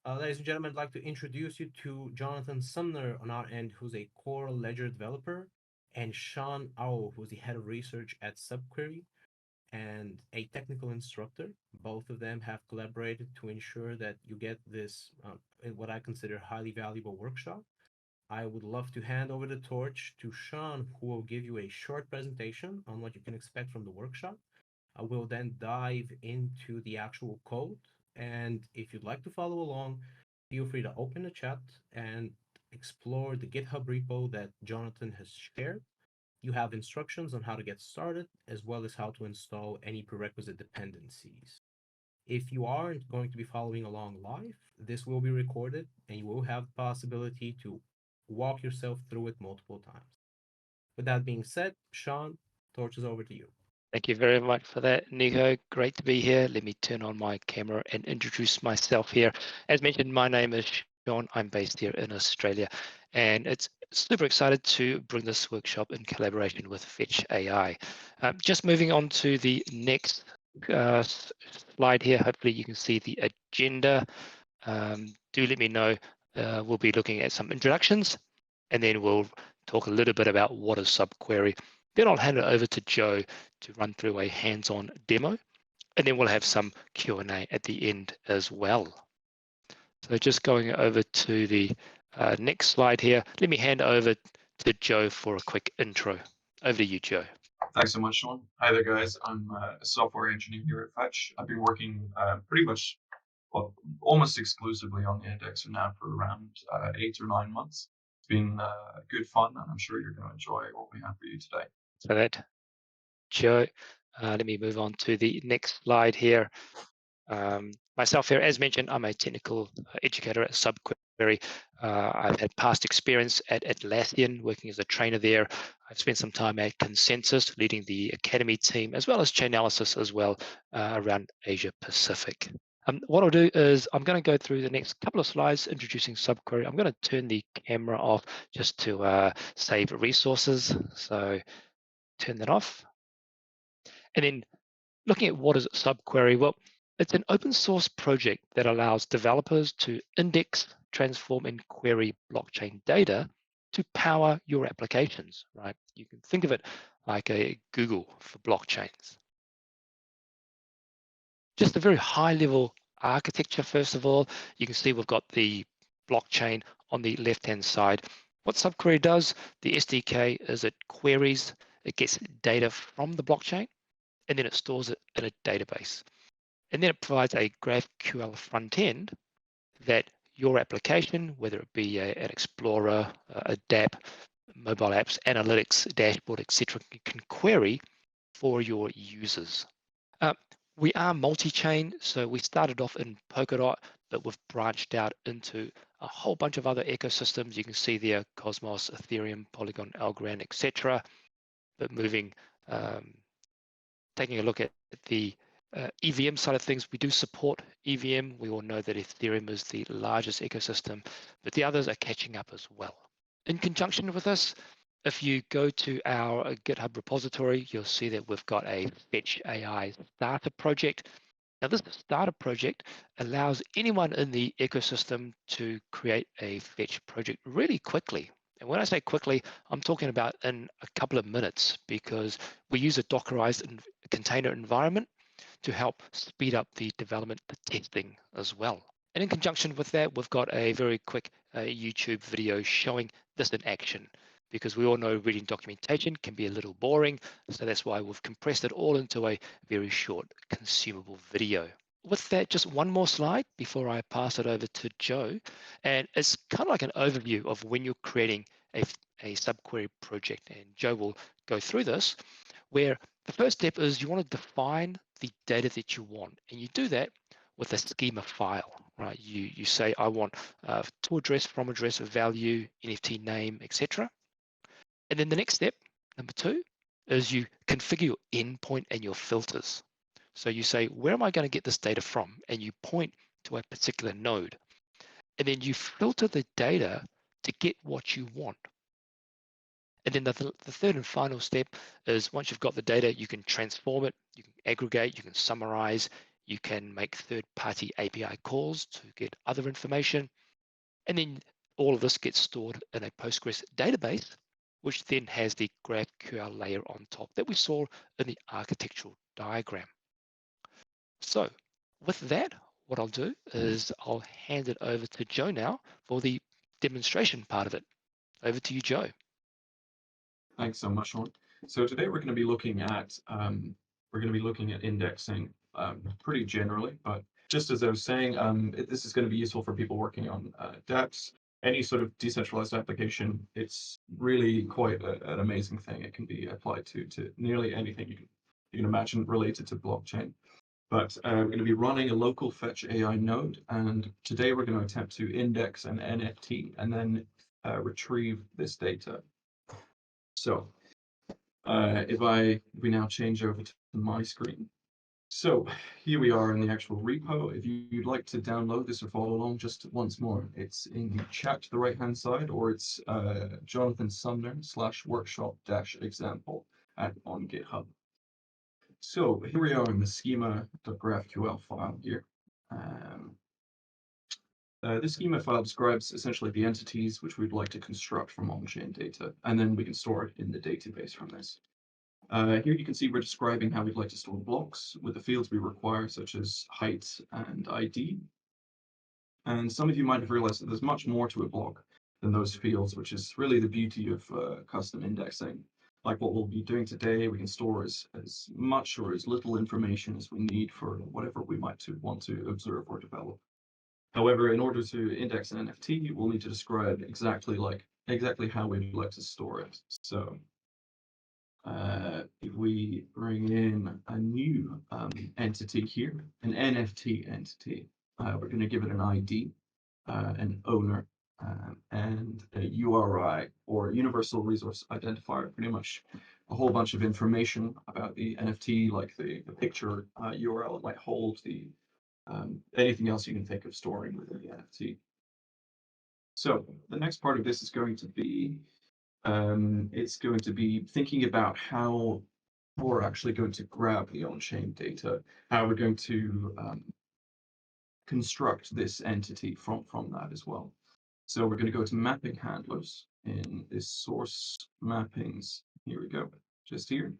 Ladies and gentlemen, I'd like to introduce you to Jonathan Sumner on our end, who's a core ledger developer, and Sean Owl, who's the head of research at SubQuery and a technical instructor. Both of them have collaborated to ensure that you get this, what I consider highly valuable workshop. I would love to hand over the torch to Sean, who will give you a short presentation on what you can expect from the workshop. I will then dive into the actual code. And if you'd like to follow along, feel free to open the chat and explore the GitHub repo that Jonathan has shared. You have instructions on how to get started, as well as how to install any prerequisite dependencies. If you aren't going to be following along live, this will be recorded and you will have the possibility to walk yourself through it multiple times. With that being said, Sean, torch is over to you. Thank you very much for that, Nico. Great to be here. Let me turn on my camera and introduce myself here. As mentioned, my name is Sean. I'm based here in Australia, and it's super excited to bring this workshop in collaboration with FetchAI. Just moving on to the next slide here. Hopefully you can see the agenda. Do let me know. We'll be looking at some introductions, and then we'll talk a little bit about what is SubQuery. Then I'll hand it over to Joe to run through a hands-on demo, and then we'll have some Q&A at the end as well. So just going over to the next slide here, let me hand over to Joe for a quick intro. Over to you, Joe. Thanks so much, Sean. Hi there, guys. I'm a software engineer here at Fetch. I've been working pretty much, well, almost exclusively on the indexer now for around 8 or 9 months. It's been good fun, and I'm sure you're going to enjoy what we have for you today. So that, Joe, let me move on to the next slide here. Myself here, as mentioned, I'm a technical educator at SubQuery. I've had past experience at Atlassian, working as a trainer there. I've spent some time at Consensus, leading the Academy team, as well as Chainalysis as well, around Asia Pacific. What I'll do is I'm going to go through the next couple of slides introducing SubQuery. I'm going to turn the camera off just to save resources. So turn that off. And then looking at what is SubQuery, well, it's an open source project that allows developers to index, transform, and query blockchain data to power your applications, right? You can think of it like a Google for blockchains. Just a very high level architecture, first of all. You can see we've got the blockchain on the left-hand side. What SubQuery does, the SDK, is it queries, it gets data from the blockchain, and then it stores it in a database. And then it provides a GraphQL front end that your application, whether it be an Explorer, a DApp, mobile apps, analytics, dashboard, etc., can query for your users. We are multi-chain, so we started off in Polkadot, but we've branched out into a whole bunch of other ecosystems. You can see there Cosmos, Ethereum, Polygon, Algorand, etc. But moving, taking a look at the EVM side of things, we do support EVM. We all know that Ethereum is the largest ecosystem, but the others are catching up as well. In conjunction with this, if you go to our GitHub repository, you'll see that we've got a FetchAI starter project. Now, this starter project allows anyone in the ecosystem to create a Fetch project really quickly. And when I say quickly, I'm talking about in a couple of minutes, because we use a Dockerized container environment to help speed up the development, the testing as well. And in conjunction with that, we've got a very quick YouTube video showing this in action, because we all know reading documentation can be a little boring. So that's why we've compressed it all into a very short consumable video. With that, just one more slide before I pass it over to Joe. And it's kind of like an overview of when you're creating a SubQuery project. And Joe will go through this, where the first step is you want to define the data that you want. And you do that with a schema file, right? You say, I want to address, from address, value, NFT name, etc. And then the next step, number 2, is you configure your endpoint and your filters. So you say, where am I going to get this data from? And you point to a particular node. And then you filter the data to get what you want. And then the third and final step is once you've got the data, you can transform it, you can aggregate, you can summarize, You can make third-party API calls to get other information. And then all of this gets stored in a Postgres database, which then has the GraphQL layer on top that we saw in the architectural diagram. So with that, what I'll do is I'll hand it over to Joe now for the demonstration part of it. Over to you, Joe. Thanks so much, Sean. So today we're going to be looking at indexing pretty generally, but just as I was saying, this is going to be useful for people working on dApps. Any sort of decentralized application, it's really quite an amazing thing. It can be applied to nearly anything you can imagine related to blockchain. But we're going to be running a local FetchAI node, and today we're going to attempt to index an NFT and then retrieve this data. So if we now change over to my screen. So here we are in the actual repo. If you'd like to download this or follow along, just once more, it's in the chat to the right-hand side, or it's Jonathan Sumner /workshop-example on GitHub. So here we are in the schema.graphql file here. This schema file describes essentially the entities which we'd like to construct from on-chain data, and then we can store it in the database from this. Here you can see we're describing how we'd like to store blocks with the fields we require, such as height and ID. And some of you might have realized that there's much more to a block than those fields, which is really the beauty of custom indexing. Like what we'll be doing today, we can store as much or as little information as we need for whatever we might want to observe or develop. However, in order to index an NFT, we'll need to describe exactly how we'd like to store it. So if we bring in a new entity here, an NFT entity, we're going to give it an ID, an owner, and a URI, or universal resource identifier, pretty much a whole bunch of information about the NFT, like the picture URL it might hold, anything else you can think of storing within the NFT. So the next part of this is going to be it's going to be thinking about how we're actually going to grab the on-chain data, how we're going to construct this entity from that as well. So we're going to go to mapping handlers in this source mappings. Here we go, just here.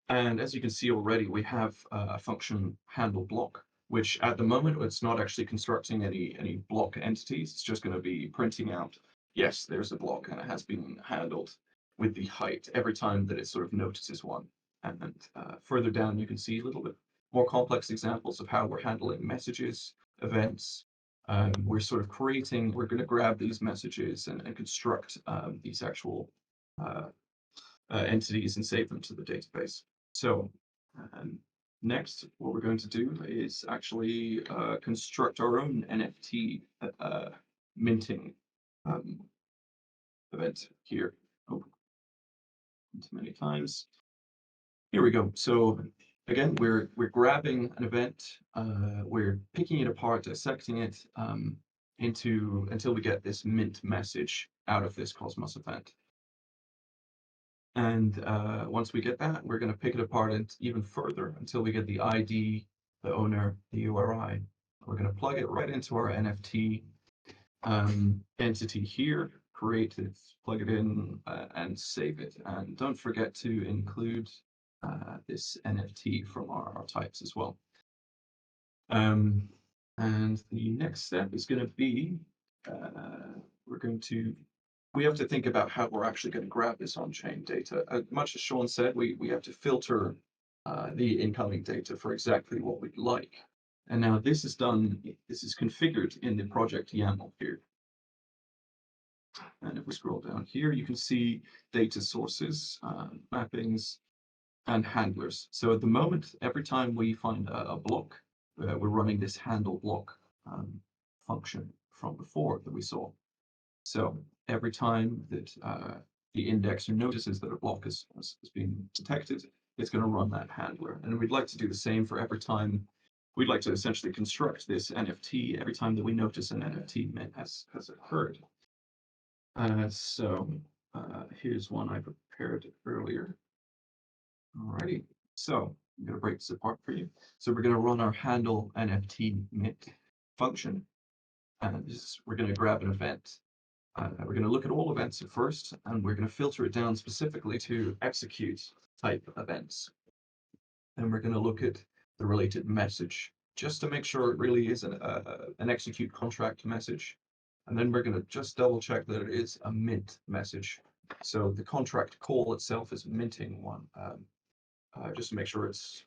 And as you can see already, we have a function handle block, which at the moment, it's not actually constructing any block entities. It's just going to be printing out, yes, there's a block and it has been handled with the height every time that it sort of notices one. And further down, you can see a little bit more complex examples of how we're handling messages, events. We're going to grab these messages and construct these actual entities and save them to the database. So next, what we're going to do is actually construct our own NFT minting event here. Oh, too many times. Here we go. So again, we're grabbing an event, we're picking it apart, dissecting it until we get this mint message out of this Cosmos event. And once we get that, we're going to pick it apart even further until we get the ID, the owner, the URI. We're going to plug it right into our NFT entity here, create it, plug it in, and save it. And don't forget to include this NFT from our types as well. And the next step is going to be, we have to think about how we're actually going to grab this on-chain data. Much as Sean said, we have to filter the incoming data for exactly what we'd like. And now this is configured in the project YAML here. And if we scroll down here, you can see data sources, mappings, and handlers. So at the moment, every time we find a block, we're running this handle block function from before that we saw. So every time that the indexer notices that a block has been detected, it's going to run that handler. And we'd like to do the same for every time. We'd like to essentially construct this NFT every time that we notice an NFT mint has occurred. So here's one I prepared earlier. Alrighty. So I'm going to break this apart for you. So we're going to run our handle NFT mint function, and we're going to grab an event. We're going to look at all events at first, and we're going to filter it down specifically to execute type events. And we're going to look at the related message just to make sure it really is an execute contract message. And then we're going to just double check that it is a mint message. So the contract call itself is minting one, just to make sure it's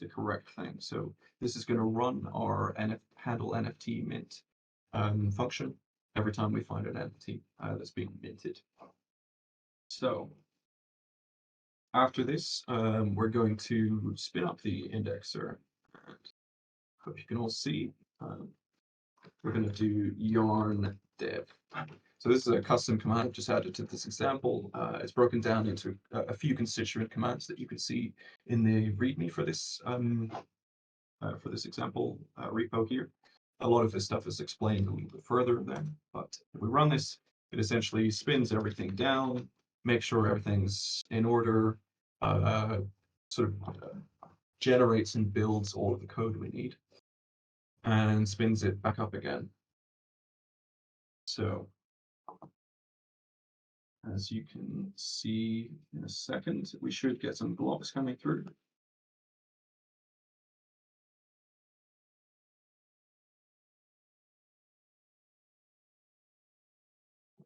the correct thing. So this is going to run our handle NFT mint function every time we find an NFT that's being minted. So after this, we're going to spin up the indexer. Hope you can all see. We're going to do yarn dev. So this is a custom command I've just added to this example. It's broken down into a few constituent commands that you can see in the README for this example repo here. A lot of this stuff is explained a little bit further then, but if we run this, it essentially spins everything down, makes sure everything's in order, generates and builds all of the code we need, and spins it back up again. So as you can see in a second, we should get some blocks coming through.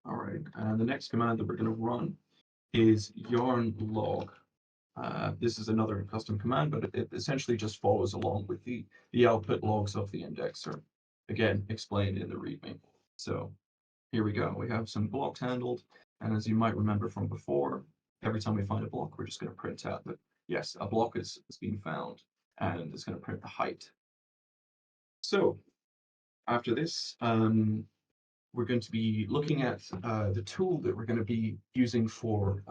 All right, and the next command that we're going to run is yarn log. This is another custom command, but it essentially just follows along with the output logs of the indexer. Again, explained in the README. So here we go. We have some blocks handled, and as you might remember from before, every time we find a block, we're just going to print out that yes, a block is being found, and it's going to print the height. So after this, we're going to be looking at the tool that we're going to be using for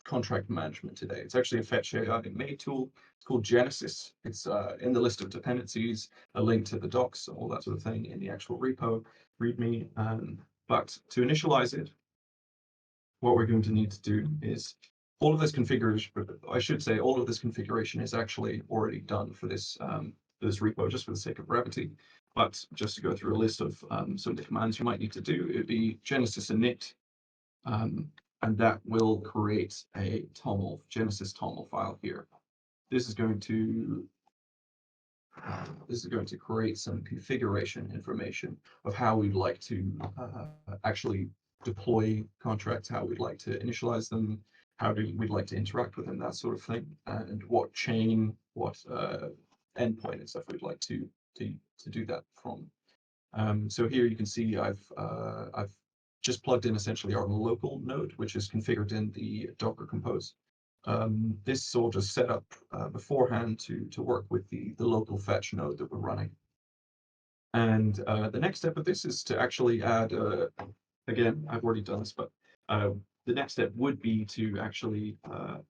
contract management today. It's actually a FetchAI made tool. It's called Genesis. It's in the list of dependencies, a link to the docs, all that sort of thing in the actual repo, README. But to initialize it, what we're going to need to do is all of this configuration, I should say all of this configuration is actually already done for this, this repo, just for the sake of brevity. But just to go through a list of some of the commands you might need to do, it would be Genesis init, and that will create a TOML, Genesis TOML file here. This is going to create some configuration information of how we'd like to actually deploy contracts, how we'd like to initialize them, how we'd like to interact with them, that sort of thing, and what chain, what endpoint and stuff we'd like to do that from. So here you can see I've just plugged in essentially our local node, which is configured in the Docker Compose. This is all just set up beforehand to work with the local fetch node that we're running. And the next step of this is to actually add, again, I've already done this, but the next step would be to actually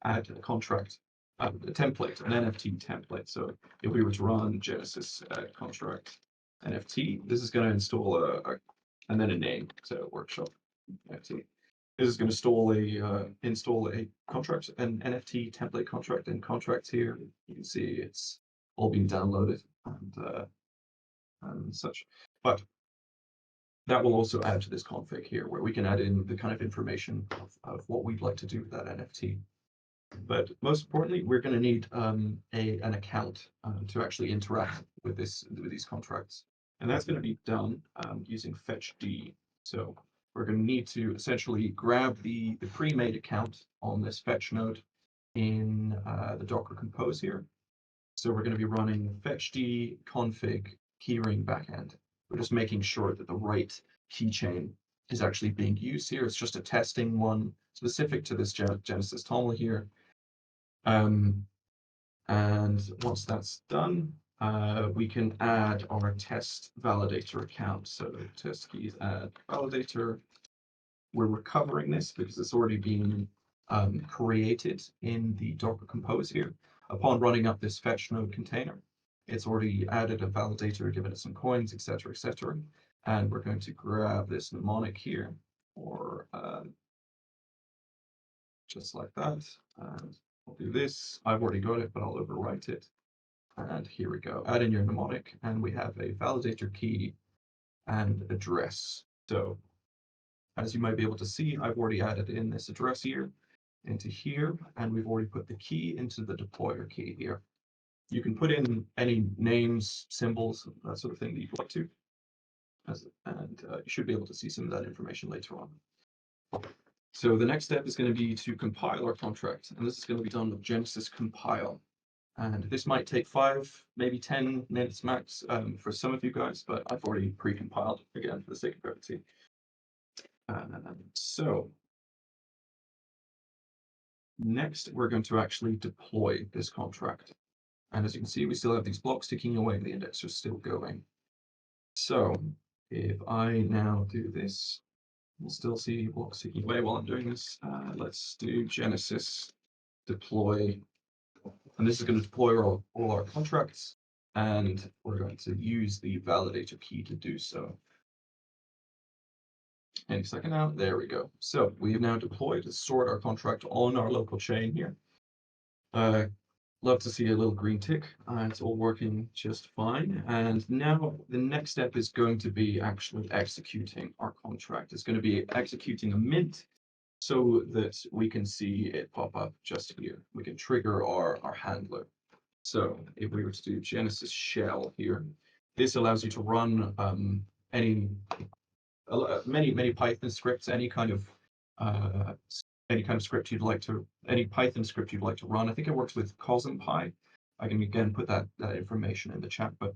add a contract, a template, an NFT template. So if we were to run Genesis contract NFT, this is going to install and then a name, so workshop NFT. This is going to install a contract, an NFT template contract, and contracts here. You can see it's all been downloaded and such. But that will also add to this config here, where we can add in the kind of information of what we'd like to do with that NFT. But most importantly, we're going to need an account to actually interact with these contracts, and that's going to be done using Fetch.ai. So we're going to need to essentially grab the pre-made account on this fetch node in the Docker Compose here. So we're going to be running Fetch.ai config keyring backend. We're just making sure that the right keychain is actually being used here. It's just a testing one specific to this Genesis TOML here. And once that's done, we can add our test validator account. So test keys add validator. We're recovering this because it's already been created in the Docker Compose here. Upon running up this fetch node container, it's already added a validator, given it some coins, etc., etc. And we're going to grab this mnemonic here, or just like that. And I'll do this. I've already got it, but I'll overwrite it. And here we go. Add in your mnemonic, and we have a validator key and address. So as you might be able to see, I've already added in this address here into here, and we've already put the key into the deployer key here. You can put in any names, symbols, that sort of thing that you'd like to, and you should be able to see some of that information later on. So the next step is going to be to compile our contract, and this is going to be done with Genesis compile. And this might take 5, maybe 10 minutes max for some of you guys, but I've already pre-compiled again for the sake of brevity. So next, we're going to actually deploy this contract. And as you can see, we still have these blocks ticking away, the index is still going. So if I now do this, we'll still see blocks ticking away while I'm doing this. Let's do Genesis deploy. And this is going to deploy all our contracts, and we're going to use the validator key to do so. Any second now, there we go. So we have now deployed and stored our contract on our local chain here. Love to see a little green tick. It's all working just fine. And now the next step is going to be actually executing our contract. It's going to be executing a mint so that we can see it pop up just here. We can trigger our handler. So if we were to do Genesis shell here, this allows you to run many Python scripts, any kind of script you'd like to, any Python script you'd like to run. I think it works with CosmPy. I can again put that information in the chat, but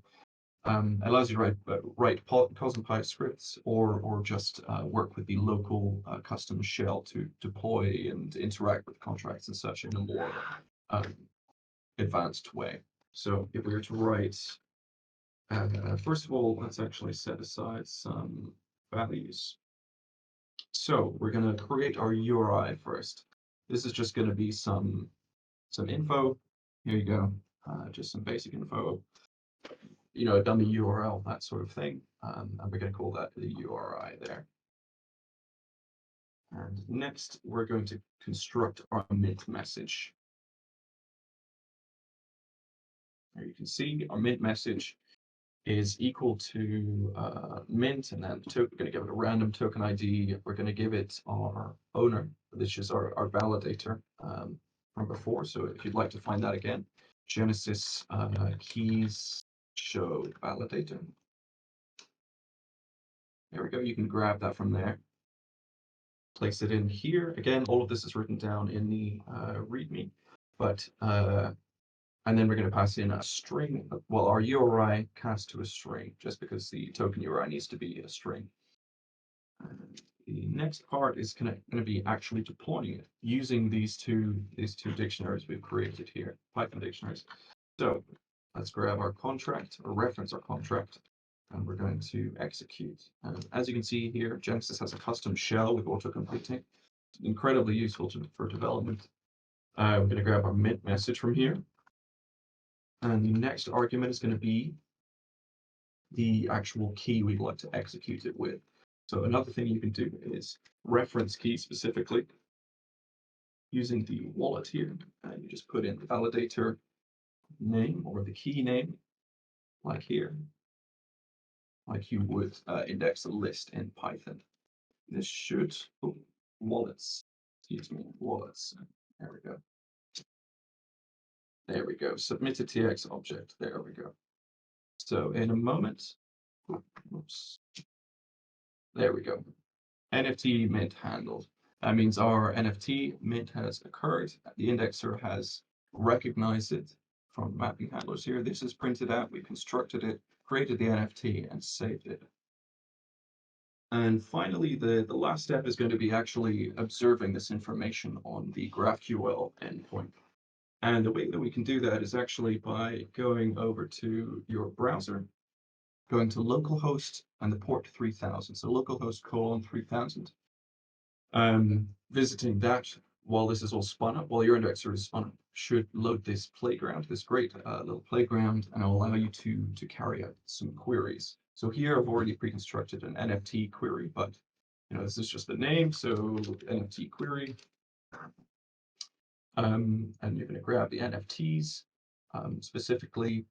allows you to write CosmPy scripts or just work with the local custom shell to deploy and interact with contracts and such in a more advanced way. So if we were to write, first of all, let's actually set aside some values. So we're going to create our URI first. This is just going to be some info. Here you go, just some basic info, a dummy URL, that sort of thing. And we're going to call that the URI there. And next, we're going to construct our mint message. There you can see our mint message is equal to mint, and then we're going to give it a random token ID. We're going to give it our owner, which is our validator from before. So if you'd like to find that again, Genesis keys show validator. There we go. You can grab that from there. Place it in here. Again, all of this is written down in the README, but and then we're going to pass in a string. Well, our URI cast to a string, just because the token URI needs to be a string. And the next part is going to be actually deploying it using these two dictionaries we've created here, Python dictionaries. So let's grab our contract or reference our contract, and we're going to execute. And as you can see here, Genesis has a custom shell with auto-completing. It's incredibly useful for development. We're going to grab our mint message from here. And the next argument is going to be the actual key we'd like to execute it with. So another thing you can do is reference key specifically using the wallet here. And you just put in the validator name or the key name, like here, like you would index a list in Python. This should, wallets, wallets. There we go. There we go. Submit a TX object. There we go. So in a moment, oops, there we go. NFT mint handled. That means our NFT mint has occurred. The indexer has recognized it from mapping handlers here. This is printed out. We constructed it, created the NFT, and saved it. And finally, the last step is going to be actually observing this information on the GraphQL endpoint. And the way that we can do that is actually by going over to your browser, going to localhost and the port 3000. So localhost :3000. Visiting that while this is all spun up, while your indexer is spun up, should load this playground, this great little playground, and it'll allow you to carry out some queries. So here I've already pre-constructed an NFT query, but this is just the name. So NFT query. and you're going to grab the NFTs specifically,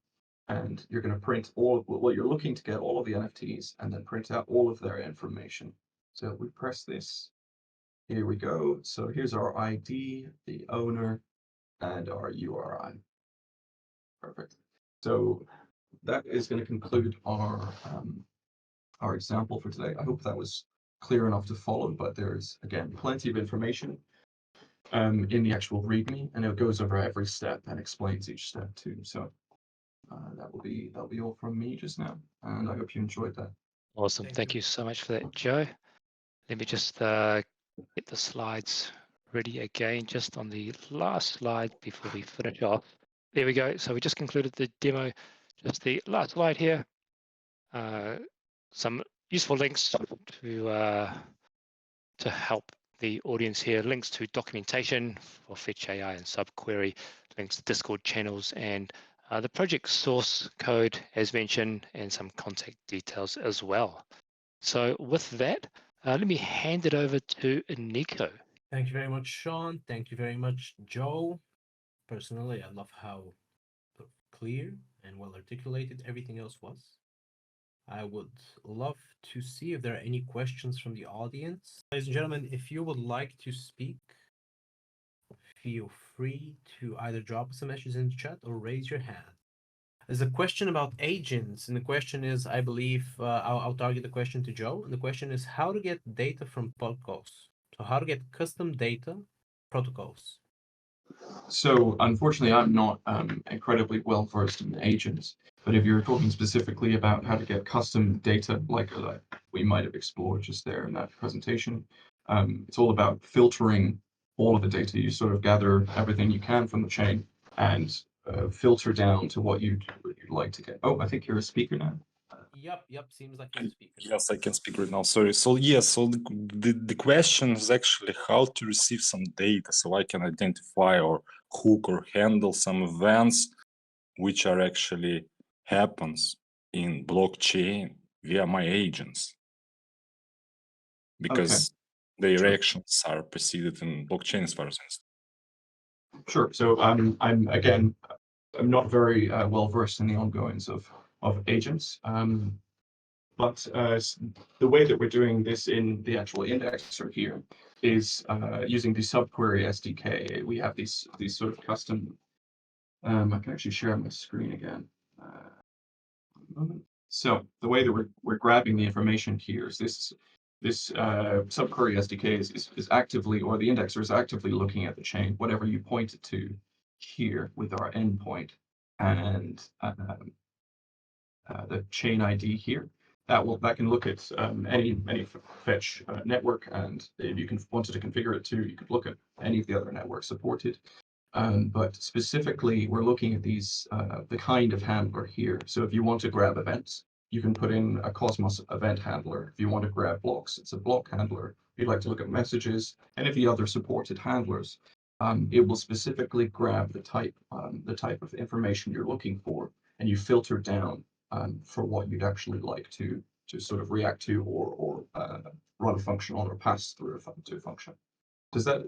and you're going to print all of what you're looking to get, all of the NFTs, and then print out all of their information. So we press this. Here we go. So here's our ID, the owner, and our URI. Perfect. So that is going to conclude our example for today. I hope that was clear enough to follow, but there's, again, plenty of information in the actual README, and it goes over every step and explains each step too. So that'll be all from me just now, and I hope you enjoyed that. Awesome. Thank you so much for that, Joe. Let me just get the slides ready again, just on the last slide before we finish off. There we go. So we just concluded the demo. Just the last slide here. Some useful links to help the audience here. Links to documentation for FetchAI and SubQuery, links to Discord channels, and the project source code, as mentioned, and some contact details as well. So with that, let me hand it over to Nico. Thank you very much, Sean. Thank you very much, Joe. Personally, I love how clear and well articulated everything else was. I would love to see if there are any questions from the audience. Ladies and gentlemen, if you would like to speak, feel free to either drop us a message in the chat or raise your hand. There's a question about agents, and the question is, I believe, I'll target the question to Joe, and the question is how to get data from protocols. So how to get custom data protocols. So unfortunately, I'm not incredibly well versed in agents, but if you're talking specifically about how to get custom data, like we might have explored just there in that presentation, it's all about filtering all of the data. You sort of gather everything you can from the chain and filter down to what you'd like to get. Oh, I think you're a speaker now. Yep, seems like you're a speaker. Yes, I can speak right now. Sorry. So yes, so the question is actually how to receive some data, so I can identify or hook or handle some events which are actually happens in blockchain via my agents, because their actions are preceded in blockchains, for instance. Sure. So I'm not very well versed in the ongoings of agents. But the way that we're doing this in the actual indexer here is using the SubQuery SDK. We have these sort of custom. I can actually share my screen again. So the way that we're grabbing the information here is this SubQuery SDK is actively, or the indexer is actively looking at the chain, whatever you point it to here with our endpoint and the chain ID here. That can look at any fetch network, and if you wanted to configure it too, you could look at any of the other networks supported. But specifically, we're looking at these the kind of handler here. So if you want to grab events, you can put in a Cosmos event handler. If you want to grab blocks, it's a block handler. If you'd like to look at messages, any of the other supported handlers, it will specifically grab the type of information you're looking for, and you filter down for what you'd actually like to sort of react to or run a function on or pass through to a function. Does that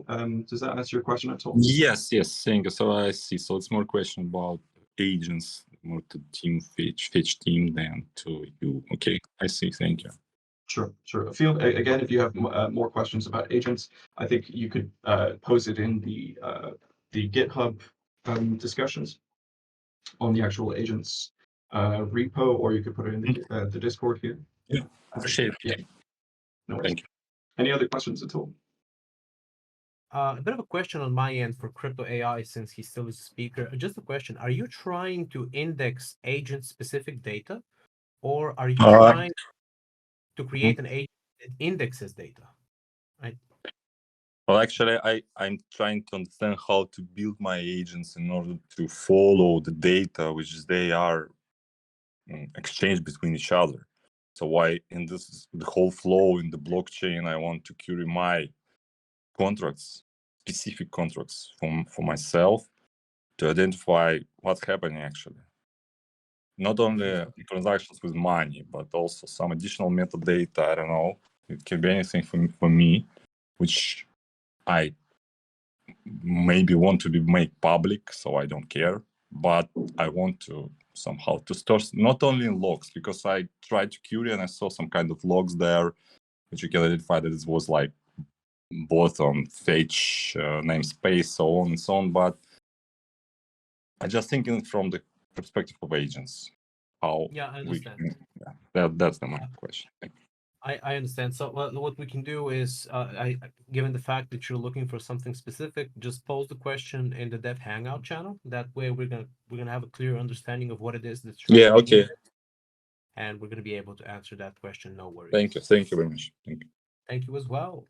answer your question at all? Yes, thank you. So I see. So it's more question about agents, more to team fetch team than to you. Okay, I see. Thank you. Sure. Again, if you have more questions about agents, I think you could pose it in the GitHub discussions on the actual agents repo, or you could put it in the Discord here. Yeah, appreciate it. Yeah. No worries. Thank you. Any other questions at all? A bit of a question on my end for Crypto AI, since he still is a speaker. Just a question: are you trying to index agent-specific data, or are you trying to create an agent that indexes data? Right. Well, actually, I'm trying to understand how to build my agents in order to follow the data which they are exchanged between each other. So why in the whole flow in the blockchain, I want to query my contracts, specific contracts for myself to identify what's happening actually. Not only transactions with money, but also some additional metadata. I don't know. It can be anything for me, which I maybe want to be made public, so I don't care. But I want to somehow to store not only in logs, because I tried to query and I saw some kind of logs there, which you can identify that it was like both on Fetch namespace, so on and so on. But I just thinking from the perspective of agents, how Yeah, I we understand. that's the main question. I understand. So what we can do is, given the fact that you're looking for something specific, just pose the question in the Dev Hangout channel. That way, we're gonna have a clear understanding of what it is that you're Yeah, actually okay. needing, and we're gonna be able to answer that question. No worries. Thank you very much. Thank you. Thank you as well.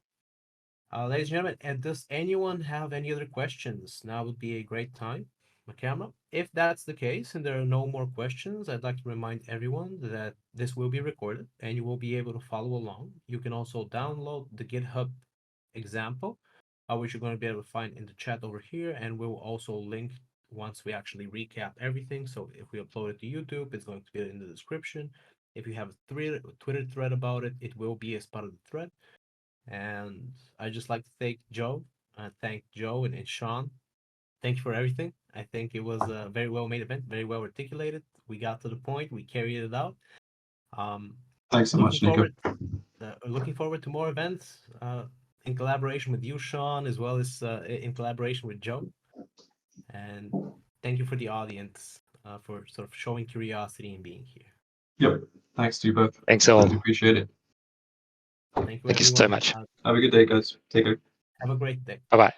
Ladies and gentlemen, and does anyone have any other questions? Now would be a great time. My camera. If that's the case and there are no more questions, I'd like to remind everyone that this will be recorded and you will be able to follow along. You can also download the GitHub example, which you're going to be able to find in the chat over here, and we'll also link once we actually recap everything. So if we upload it to YouTube, it's going to be in the description. If you have a Twitter thread about it, it will be as part of the thread. And I just like to thank Joe, and Sean. Thank you for everything. I think it was a very well made event, very well articulated. We got to the point, we carried it out. Thanks so much, Nico. Looking forward to more events in collaboration with you, Sean, as well as in collaboration with Joe. And thank you for the audience for sort of showing curiosity and being here. Yep. Thanks to you both. Thanks all. Really appreciate it. Thank you, Thank you everyone. so much. Have a good day, guys. Take care. Have a great day. Bye-bye.